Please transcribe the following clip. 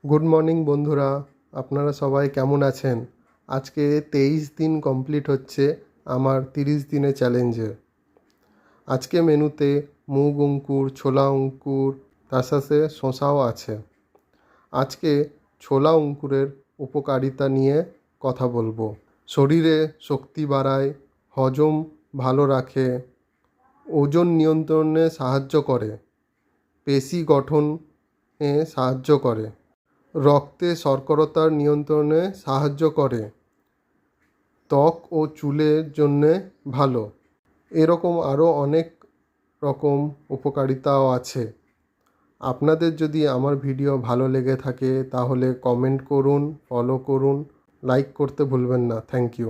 Good morning বন্ধুরা, আপনারা সবাই কেমন আছেন? আজকে 23 দিন কমপ্লিট হচ্ছে আমার 30 দিনে চ্যালেঞ্জে। আজকে মেনুতে মুগ অঙ্কুর, ছোলা অঙ্কুর, তার সাথে শসাও আছে। আজকে ছোলা অঙ্কুরের উপকারিতা নিয়ে কথা বলবো। শরীরে শক্তি বাড়ায়, হজম ভালো রাখে, ওজন নিয়ন্ত্রণে সাহায্য করে, পেশি গঠনে সাহায্য করে, রক্তে শর্করার নিয়ন্ত্রণে সাহায্য করে, ত্বক ও চুলের জন্যে ভালো। এরকম আরও অনেক রকম উপকারিতাও আছে। আপনাদের যদি আমার ভিডিও ভালো লেগে থাকে তাহলে কমেন্ট করুন, ফলো করুন, লাইক করতে ভুলবেন না। Thank you.